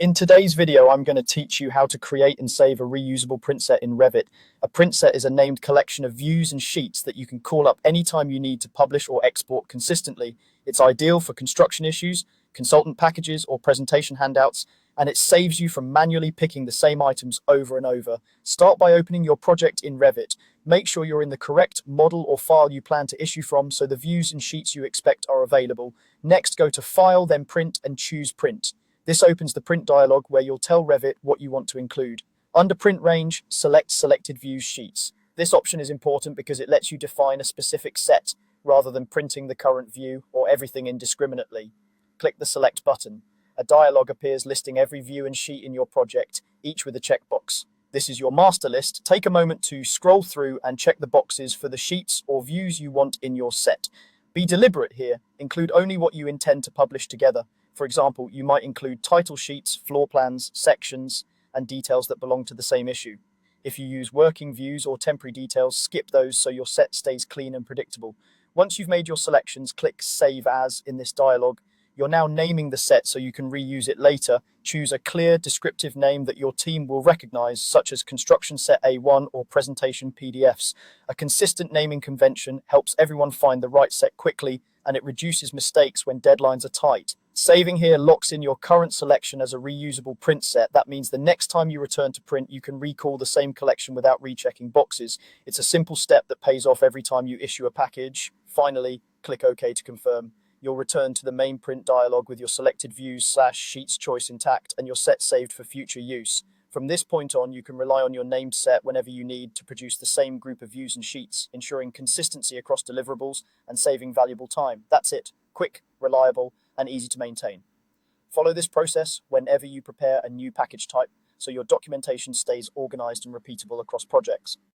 In today's video, I'm going to teach you how to create and save a reusable print set in Revit. A print set is a named collection of views and sheets that you can call up anytime you need to publish or export consistently. It's ideal for construction issues, consultant packages, or presentation handouts, and it saves you from manually picking the same items over and over. Start by opening your project in Revit. Make sure you're in the correct model or file you plan to issue from so the views and sheets you expect are available. Next, go to File, then Print, and choose Print. This opens the print dialog where you'll tell Revit what you want to include. Under Print Range, select Selected Views Sheets. This option is important because it lets you define a specific set rather than printing the current view or everything indiscriminately. Click the Select button. A dialog appears listing every view and sheet in your project, each with a checkbox. This is your master list. Take a moment to scroll through and check the boxes for the sheets or views you want in your set. Be deliberate here. Include only what you intend to publish together. For example, you might include title sheets, floor plans, sections, and details that belong to the same issue. If you use working views or temporary details, skip those so your set stays clean and predictable. Once you've made your selections, click Save As in this dialog. You're now naming the set so you can reuse it later. Choose a clear, descriptive name that your team will recognize, such as Construction Set A1 or Presentation PDFs. A consistent naming convention helps everyone find the right set quickly, and it reduces mistakes when deadlines are tight. Saving here locks in your current selection as a reusable print set. That means the next time you return to print, you can recall the same collection without rechecking boxes. It's a simple step that pays off every time you issue a package. Finally, click OK to confirm. You'll return to the main print dialog with your selected views/sheets choice intact and your set saved for future use. From this point on, you can rely on your named set whenever you need to produce the same group of views and sheets, ensuring consistency across deliverables and saving valuable time. That's it. Quick, reliable, and easy to maintain. Follow this process whenever you prepare a new package type so your documentation stays organized and repeatable across projects.